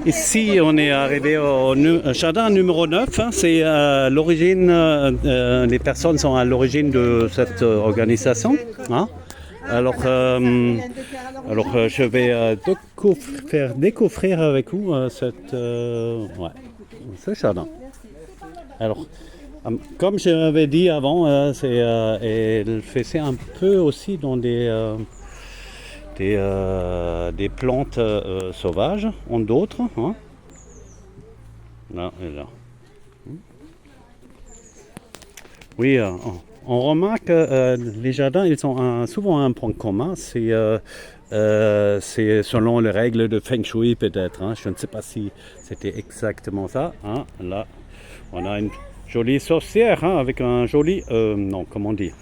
Ici, on est arrivé au jardin numéro 9. Hein, c'est l'origine, les personnes sont à l'origine de cette organisation. Hein. Alors, je vais faire découvrir avec vous ce jardin. Alors, comme je l'avais dit avant, elle fait un peu aussi dans des plantes sauvages, en d'autres. Hein. Là et là. Oui, on remarque que les jardins, ils ont souvent un point commun, c'est selon les règles de Feng Shui peut-être. Hein. Je ne sais pas si c'était exactement ça. Hein. Là, on a une jolie sorcière hein, avec un joli... non, comment dire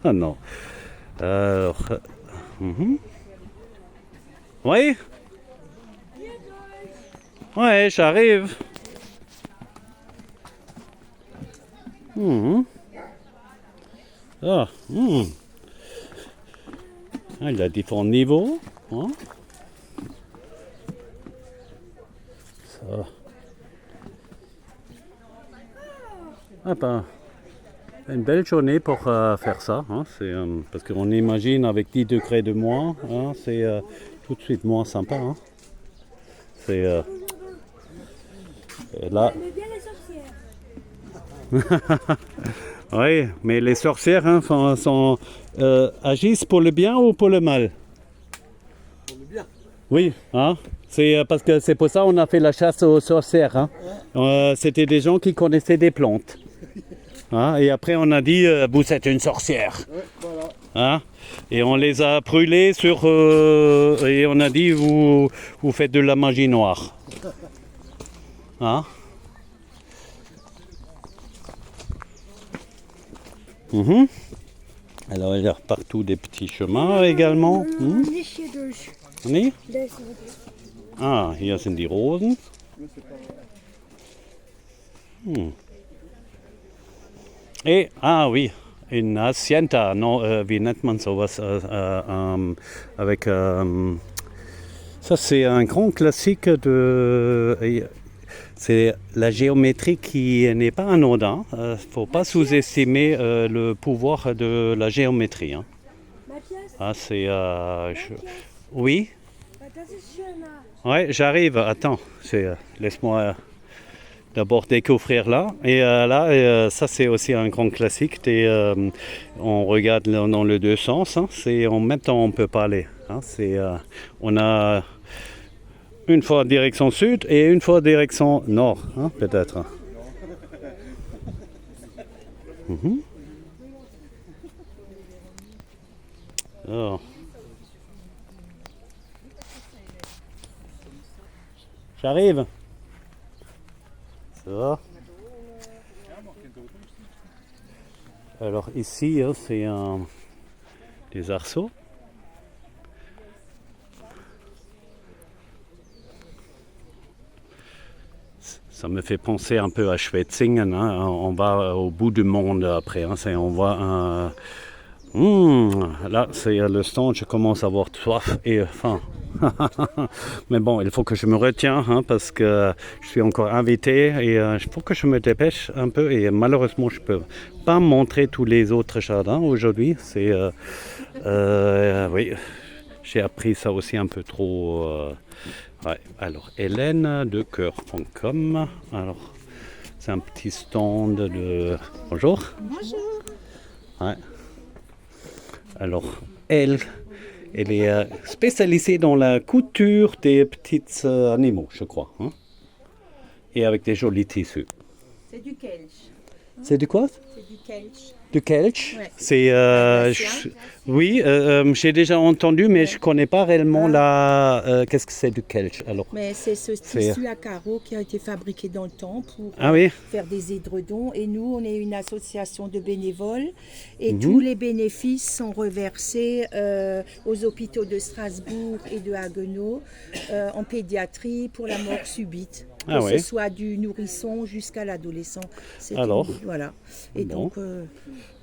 non. Oui. Ouais, j'arrive. Ah, il a différents niveaux. Hein. Ça. Ah ben, une belle journée pour faire ça. Hein. C'est, parce qu'on imagine avec 10 degrés de moins, hein, c'est tout de suite moins sympa. Hein. C'est là. Oui, mais les sorcières hein, agissent pour le bien ou pour le mal? Pour le bien. Oui, hein, c'est parce que c'est pour ça qu'on a fait la chasse aux sorcières. Hein. C'était des gens qui connaissaient des plantes. Hein, et après on a dit vous êtes une sorcière. Ouais, voilà. Hein, et on les a brûlés et on a dit vous faites de la magie noire. Hein? Alors il y a partout des petits chemins également. Nee? Ah, hier sind die Rosen. Et, ah oui, une hacienda, non, wie nennt man sowas avec... ça c'est un grand classique c'est la géométrie qui n'est pas anodin. Il ne faut pas sous-estimer le pouvoir de la géométrie. Hein. Ah, c'est... Oui. Ouais, j'arrive. Attends, laisse-moi d'abord découvrir là. Et là, ça c'est aussi un grand classique. On regarde dans les deux sens. Hein. En même temps, on peut parler. Hein. On a une fois direction sud et une fois direction nord, hein, peut-être. Alors. J'arrive. Ça va. Alors ici, hein, c'est des arceaux. Ça me fait penser un peu à Schwetzingen. Hein. On va au bout du monde après. Hein. On voit là, c'est le stand. Je commence à avoir soif et faim. Mais bon, il faut que je me retiens hein, parce que je suis encore invité et il faut que je me dépêche un peu. Et malheureusement, je ne peux pas montrer tous les autres jardins aujourd'hui. Oui, j'ai appris ça aussi un peu trop. Ouais. Alors, hélènedecoeur.com. Alors, c'est un petit stand de... Bonjour. Bonjour. Ouais. Alors, elle est spécialisée dans la couture des petits animaux, je crois. Hein? Et avec des jolis tissus. C'est du kelch. C'est du quoi? C'est du kelch. Du kelch? Ouais. C'est... oui, j'ai déjà entendu, mais je ne connais pas réellement qu'est-ce que c'est du kelch alors? Mais c'est ce tissu à carreaux qui a été fabriqué dans le temps pour faire des édredons. Et nous, on est une association de bénévoles. Et tous les bénéfices sont reversés aux hôpitaux de Strasbourg et de Haguenau en pédiatrie pour la mort subite. Que ce soit du nourrisson jusqu'à l'adolescent. Alors voilà. Et donc,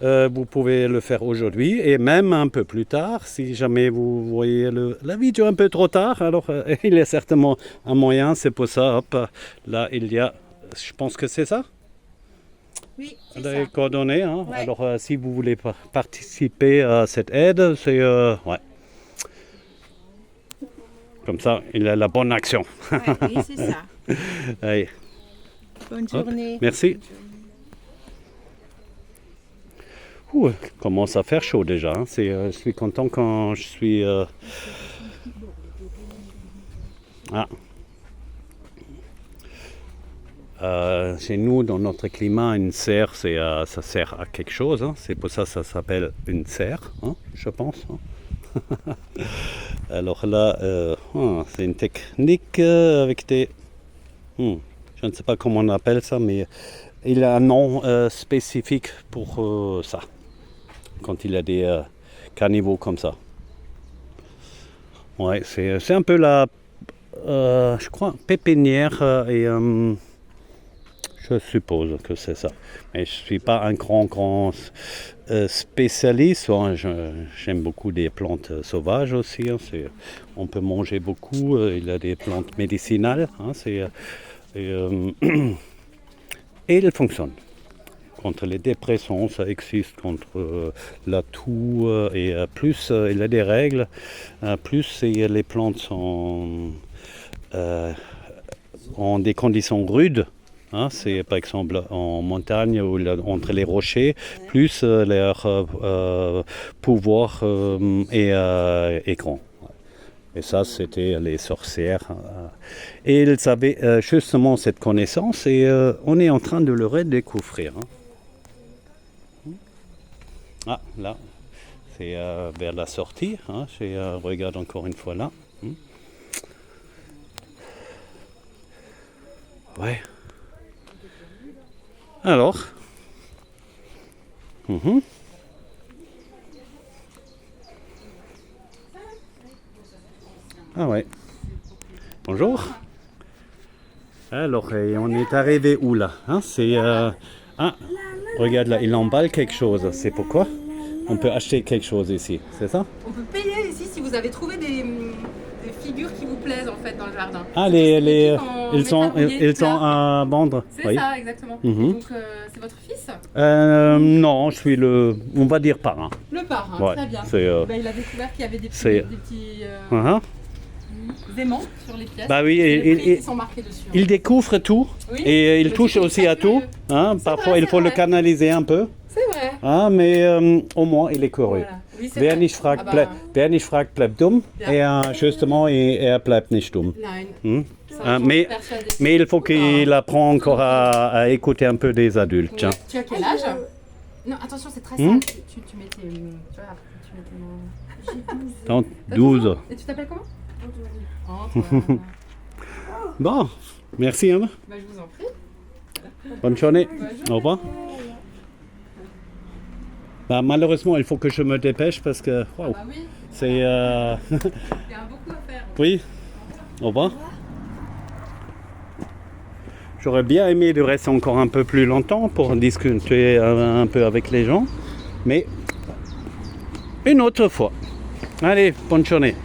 vous pouvez le faire aujourd'hui et même un peu plus tard. Si jamais vous voyez la vidéo un peu trop tard, alors il y a certainement un moyen. C'est pour ça, hop, là il y a, je pense que c'est ça. Oui, c'est Les ça. coordonnées. Hein. Ouais. Alors si vous voulez participer à cette aide, c'est ouais. Comme ça, il a la bonne action. Ouais, oui, c'est ça. Allez, Bonne hop, journée. merci. Ouh, commence à faire chaud déjà. Hein. Je suis content quand je suis. Chez nous, dans notre climat, une serre, ça sert à quelque chose. Hein. C'est pour ça que ça s'appelle une serre, hein, je pense. Hein. Alors là, c'est une technique avec des. Je ne sais pas comment on appelle ça, mais il a un nom spécifique pour ça. Quand il y a des caniveaux comme ça. Ouais, c'est un peu la, je crois, pépinière et je suppose que c'est ça. Mais je ne suis pas un grand spécialiste. Hein. J'aime beaucoup des plantes sauvages aussi. Hein. On peut manger beaucoup. Il y a des plantes médicinales. Hein. Et il fonctionne. Contre les dépressions, ça existe, contre la toux, et plus il y a des règles, plus les plantes sont en des conditions rudes. Hein, c'est par exemple en montagne ou entre les rochers, plus leur pouvoir est grand. Et ça, c'était les sorcières. Et ils avaient justement cette connaissance et on est en train de le redécouvrir. Hein. Ah, là, c'est vers la sortie. Hein, regarde encore une fois là. Ouais. Alors. Ah ouais. Bonjour. Alors, et on est arrivé où là, hein, regarde là, il emballe quelque chose. C'est pourquoi on peut acheter quelque chose ici, c'est ça? On peut payer ici si vous avez trouvé des figures qui vous plaisent en fait dans le jardin. Ah, ils sont à vendre. C'est oui. ça, exactement. Donc, c'est votre fils? Non, je suis on va dire parrain. Le parrain, Ouais, très bien. Il a découvert qu'il y avait des petits aimants sur les pièces. Bah oui, et les prix qui sont marqués dessus. Il découvre tout Oui, et il mais touche c'est aussi très à tout. curieux. Hein, parfois, vrai, il faut le vrai. canaliser un peu. C'est vrai. Ah, mais au moins, il est curieux. Voilà. Oui, c'est Wer vrai. nicht fragt, Ah bah, wer nicht fragt, bleibt dumm. Ja. Et justement, er bleibt nicht dumm. nein. Ça, mais j'en suis persuadée. Mais il faut qu'il apprenne encore à écouter un peu des adultes. Tiens. Ouais. Tu as quel âge? Non, attention, c'est très sale. Tu mets tes... Tu vois, après, tu mets tes mains. Donc, 12. Et tu t'appelles comment? Antoine. Bon, merci. Hein. Bah, je vous en prie. Bonne journée. Bonne journée. Au revoir. Bah, malheureusement, il faut que je me dépêche parce que wow, Bah oui, c'est... il y a beaucoup à faire. Oui, au revoir. J'aurais bien aimé de rester encore un peu plus longtemps pour discuter un peu avec les gens, mais une autre fois. Allez, bonne journée.